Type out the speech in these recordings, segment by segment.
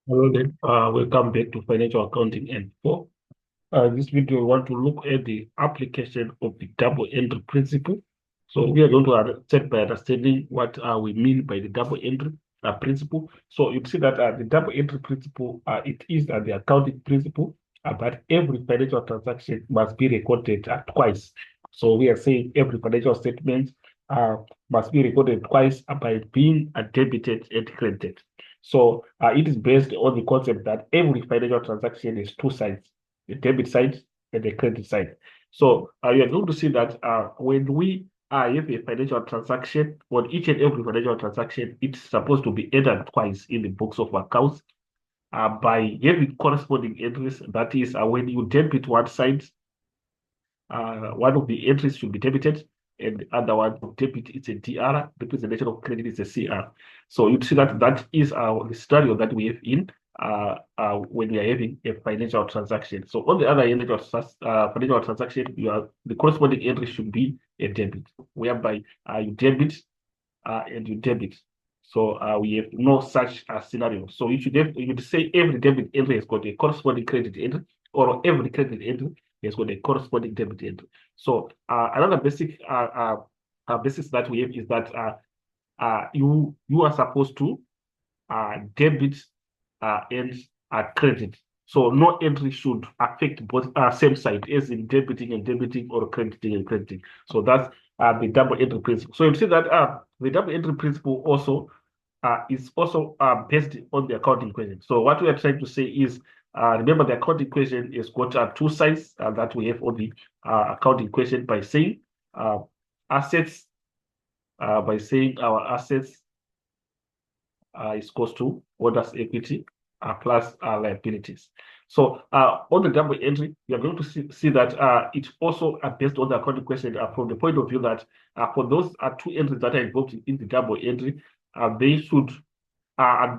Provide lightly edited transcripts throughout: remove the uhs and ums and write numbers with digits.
Hello then, welcome back to Financial Accounting and 4. This video, we want to look at the application of the double entry principle. So we are going to start by understanding what we mean by the double entry principle. So you see that the double entry principle, it is the accounting principle, but every financial transaction must be recorded twice. So we are saying every financial statement uh, must be recorded twice by being debited and credited. So it is based on the concept that every financial transaction is two sides, the debit side and the credit side. So you are going to see that when we have a financial transaction, on each and every financial transaction, it's supposed to be entered twice in the books of accounts by having corresponding entries. That is, when you debit one side, one of the entries should be debited, and the other one debit is a DR, representation of credit is a CR. So you see that that is the scenario that we have in when we are having a financial transaction. So on the other end of financial transaction, the corresponding entry should be a debit, whereby you debit and you debit. So we have no such scenario. So you should say every debit entry has got a corresponding credit entry, or every credit entry has got a corresponding debit entry. So another basics that we have is that you are supposed to debit and credit. So no entry should affect both same side, as in debiting and debiting or crediting and crediting. So that's the double entry principle. So you see that the double entry principle also is also based on the accounting equation. So what we are trying to say is, remember the accounting equation is got two sides that we have on the accounting equation by saying assets, by saying our assets is equals to owner's equity plus liabilities. So on the double entry, you are going to see that it's also based on the accounting question from the point of view that for those two entries that are involved in the double entry, they should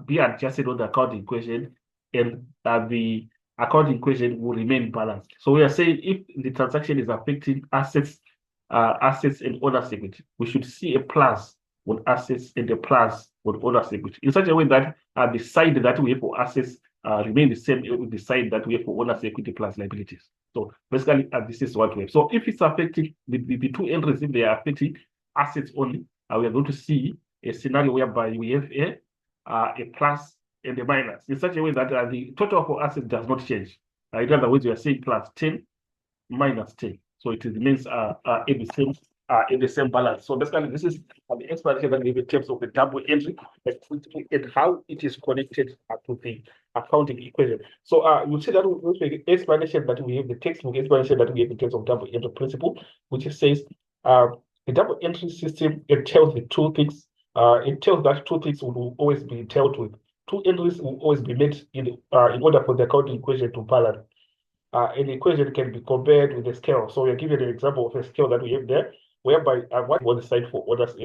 be adjusted on the accounting equation, and the accounting equation will remain balanced. So we are saying if the transaction is affecting assets and owner's equity, we should see a plus on assets and a plus on owner's equity in such a way that the side that we have for assets remain the same with the side that we have for owner's equity plus liabilities. So basically, this is what we have. So if it's affecting the two entries, if they are affecting assets only, we are going to see a scenario whereby we have a plus and a minus in such a way that the total for assets does not change. In other words, we are saying plus 10 minus 10. So it remains in the same balance. So basically, this is the explanation that we have in terms of the double entry and how it is connected to the accounting equation. So you see that the explanation that we have, the textbook explanation that we have in terms of double entry principle, which says uh, the double entry system, it tells the two things. It tells that two things will always be dealt with. Two entries will always be met in order for the accounting equation to balance. An equation can be compared with a scale. So we're giving an example of a scale that we have there, whereby what was the side for orders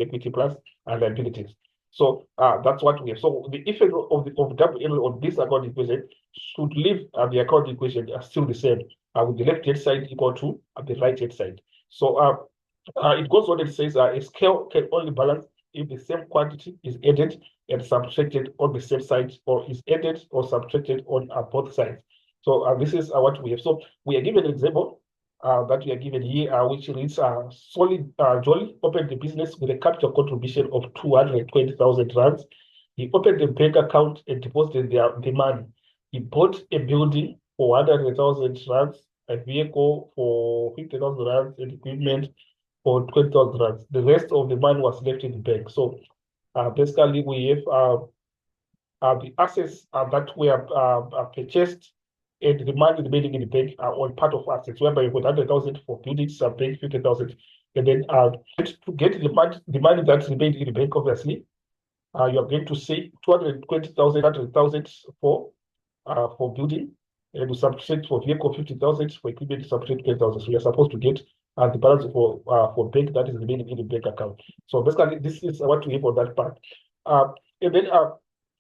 equity plus and liabilities. So that's what we have. So the effect of double entry on this account equation should leave the account equation still the same, with the left hand side equal to the right hand side. So it goes on and says a scale can only balance if the same quantity is added and subtracted on the same side, or is added or subtracted on both sides. So this is what we have. So we are given an example that we are given here, which reads, Solid Jolly opened the business with a capital contribution of 220,000 rands. He opened a bank account and deposited the money. He bought a building for 100,000 rands, a vehicle for 50,000 rands, and equipment for 20,000 rands. The rest of the money was left in the bank. So basically, we have the assets that were purchased and the money remaining in the bank are all part of assets, whereby you got 100,000 for buildings, some bank 50,000. And then to get the money that remained in the bank, obviously, you are going to say 220,000, 100,000 for building, and you subtract for vehicle 50,000, for equipment, subtract 10,000. So you're supposed to get the balance for bank that is remaining in the bank account. So basically, this is what we have on that part. And then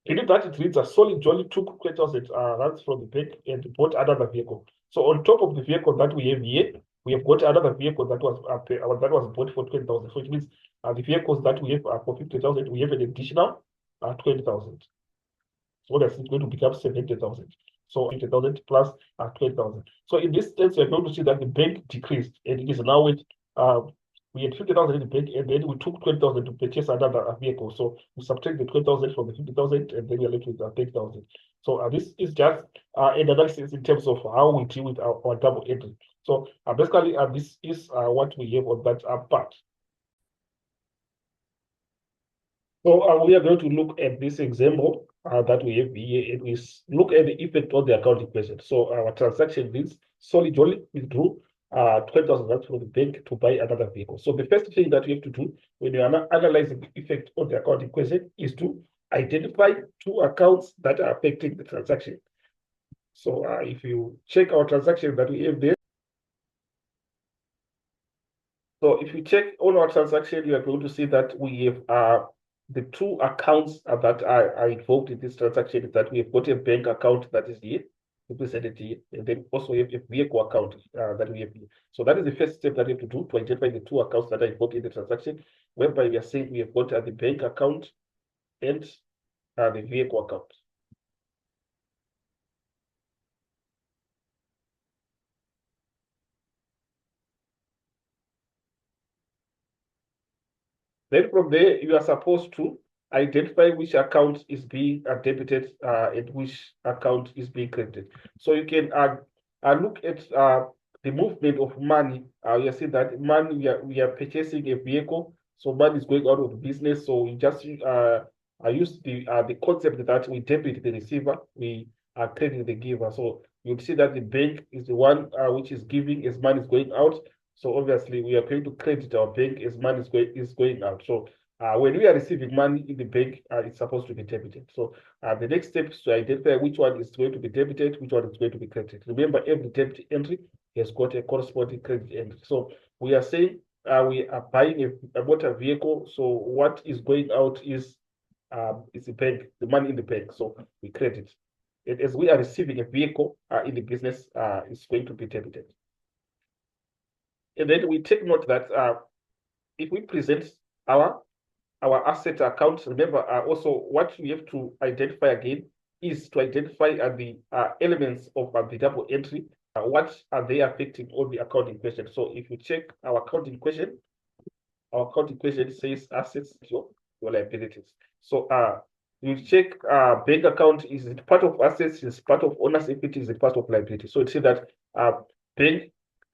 in that it reads, a Solid Jolly took 20,000 rands from the bank and bought another vehicle. So on top of the vehicle that we have here, we have got another vehicle that was bought for 20,000. So it means the vehicles that we have for 50,000, we have an additional 20,000. So that's going to become 70,000. So 80,000 plus 20,000. So in this case, we're going to see that the bank decreased, and it is now with we had 50,000 in the bank, and then we took 20,000 to purchase another vehicle. So we subtract the 20,000 from the 50,000, and then we are left with 10,000. So this is just an analysis in terms of how we deal with our double entry. So basically, this is what we have on that part. So we are going to look at this example that we have here, and we look at the effect on the account equation. So our transaction means Solly Jolly withdrew 20,000 rand from the bank to buy another vehicle. So the first thing that you have to do when you are analyzing the effect on the account equation is to identify two accounts that are affecting the transaction. So if you check our transaction that we have there, so if you check on our transaction, you are going to see that we have the two accounts that are involved in this transaction. That we have got a bank account that is here, represented here, and then also have a vehicle account that we have here. So that is the first step that we have to do to identify the two accounts that are involved in the transaction, whereby we are saying we have got the bank account and the vehicle account. Then from there, you are supposed to identify which account is being debited and which account is being credited. So you can look at the movement of money. You see that money, we are purchasing a vehicle, so money is going out of the business. So we just use the concept that we debit the receiver, we are crediting the giver. So you'll see that the bank is the one which is giving as money is going out. So obviously, we are going to credit our bank as money is going out. So when we are receiving money in the bank, it's supposed to be debited. So the next step is to identify which one is going to be debited, which one is going to be credited. Remember, every debit entry has got a corresponding credit entry. So we are saying we are buying a motor vehicle. So what is going out is the bank, the money in the bank. So we credit. And as we are receiving a vehicle in the business, it's going to be debited. And then we take note that if we present our asset accounts, remember also what we have to identify again is to identify the elements of the double entry. What are they affecting on the accounting question? So if you check our accounting question says assets your liabilities. So you check bank account, is it part of assets, is it part of owner's equity, is it part of liability? So you see that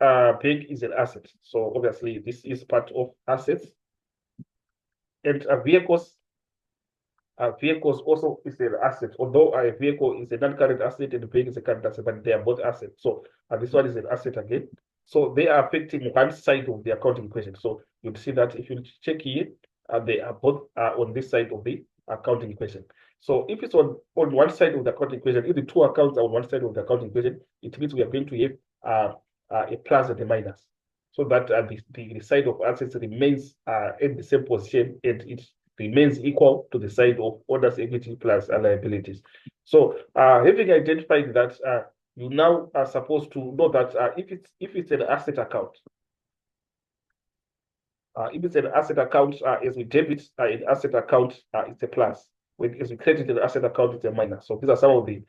bank is an asset. So obviously this is part of assets. And vehicles also is an asset. Although a vehicle is a non-current asset and the bank is a current asset, but they are both assets. So this one is an asset again. So they are affecting one side of the accounting equation. So you'll see that if you check here, they are both on this side of the accounting equation. So if it's on one side of the accounting equation, if the two accounts are on one side of the accounting equation, it means we are going to have a plus and a minus, so that the side of assets remains in the same position and it remains equal to the side of owner's equity plus liabilities. So having identified that, you now are supposed to know that if it's an asset account, if it's an asset account, as we debit an asset account, it's a plus. As we credit an asset account, it's a minus. So these are some of the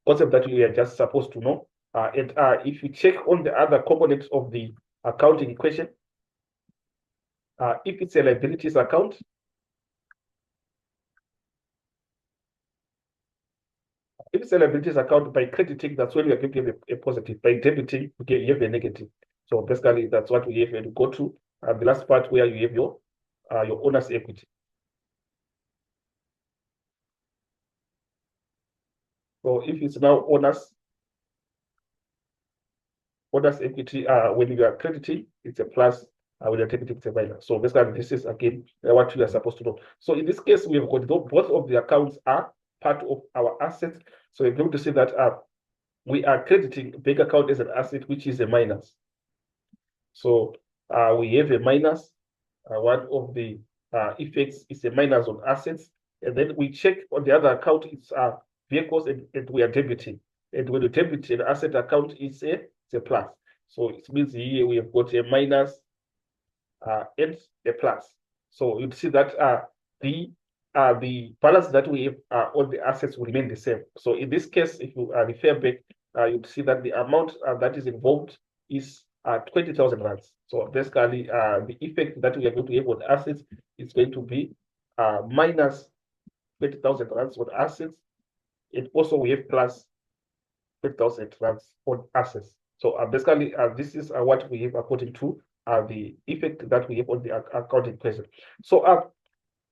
concepts that we are just supposed to know. And if you check on the other components of the accounting equation, if it's a liabilities account, if it's a liabilities account, by crediting, that's when we are going to have a positive. By debiting, you have a negative. So basically, that's what we have to go to. The last part where you have your owner's equity. So if it's now owner's equity, when you are crediting, it's a plus. When you're debiting, it's a minus. So basically, this is again what you are supposed to know. So in this case, we have got both of the accounts are part of our assets. So we're going to say that we are crediting bank account as an asset, which is a minus. So we have a minus. One of the effects is a minus on assets. And then we check on the other account, it's vehicles, and we are debiting. And when you debit an asset account, it's a plus. So it means here we have got a minus and a plus. So you see that the the balance that we have on the assets will remain the same. So in this case, if you refer back, you'd see that the amount that is involved is 20,000 rands. So basically, the effect that we are going to have on assets is going to be minus 20,000 rands on assets, and also we have plus 20,000 rands on assets. So basically, this is what we have according to the effect that we have on the accounting question. So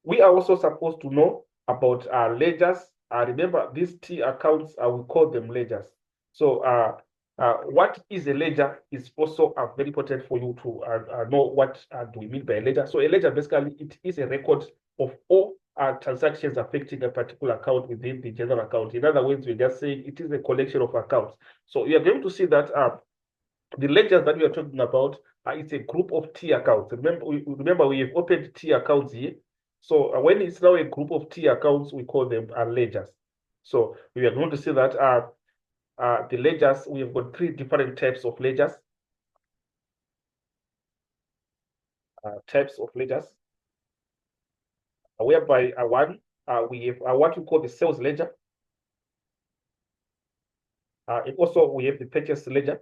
we are also supposed to know about ledgers. Remember, these T accounts, we call them ledgers. So what is a ledger is also very important for you to know what do we mean by a ledger. So a ledger, basically, it is a record of all transactions affecting a particular account within the general account. In other words, we're just saying it is a collection of accounts. So you are going to see that the ledgers that we are talking about, it's a group of T accounts. Remember we have opened T accounts here. So when it's now a group of T accounts, we call them ledgers. So we are going to see that the ledgers, we have got 3 different types of ledgers. Whereby one, we have what we call the sales ledger. And also we have the purchase ledger.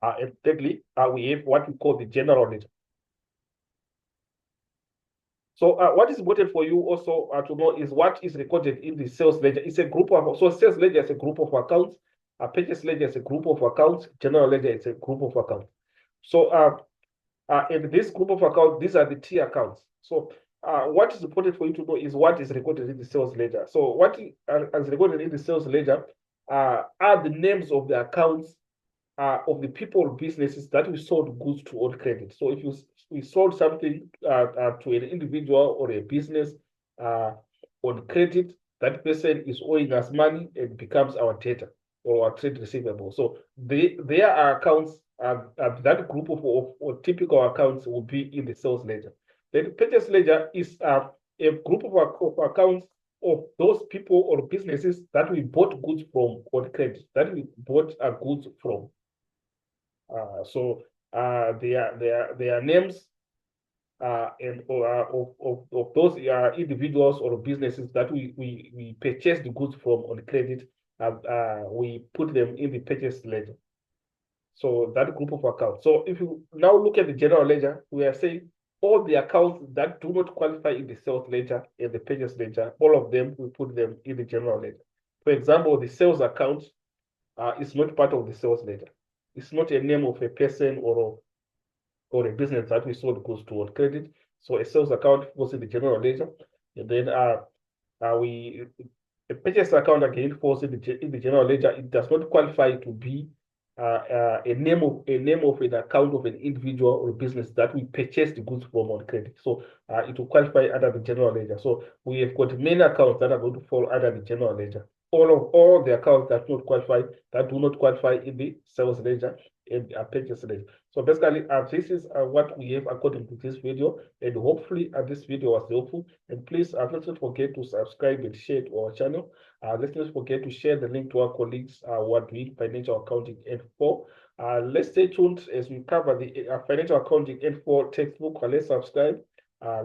And thirdly, we have what we call the general ledger. So what is important for you also to know is what is recorded in the sales ledger. It's a group of, so sales ledger is a group of accounts, purchase ledger is a group of accounts, general ledger is a group of accounts. So in this group of accounts, these are the T accounts. So what is important for you to know is what is recorded in the sales ledger. So what is recorded in the sales ledger are the names of the accounts of the people or businesses that we sold goods to on credit. So if we sold something to an individual or a business on credit, that person is owing us money and becomes our debtor or our trade receivable. So there are accounts, that group of typical accounts will be in the sales ledger. Then the purchase ledger is a group of accounts of those people or businesses that we bought goods from on credit, that we bought goods from. So their names and of those individuals or businesses that we purchased the goods from on credit, we put them in the purchase ledger. So that group of accounts. So if you now look at the general ledger, we are saying all the accounts that do not qualify in the sales ledger and the purchase ledger, all of them, we put them in the general ledger. For example, the sales account is not part of the sales ledger. It's not a name of a person or a business that we sold goods to on credit. So a sales account goes in the general ledger. And then a purchase account again falls in the general ledger. It does not qualify to be a name of an account of an individual or business that we purchased the goods from on credit. So it will qualify under the general ledger. So we have got many accounts that are going to fall under the general ledger. All the accounts that do not qualify in the sales ledger and purchase ledger. So basically, this is what we have according to this video, and hopefully this video was helpful. And please let's not forget to subscribe and share to our channel. Let's not forget to share the link to our colleagues who are doing financial accounting N4. Let's stay tuned as we cover the financial accounting N4 textbook. Let's subscribe.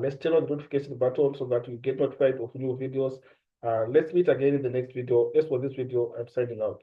Let's turn on the notification button so that you get notified of new videos. Let's meet again in the next video. As for this video, I'm signing out.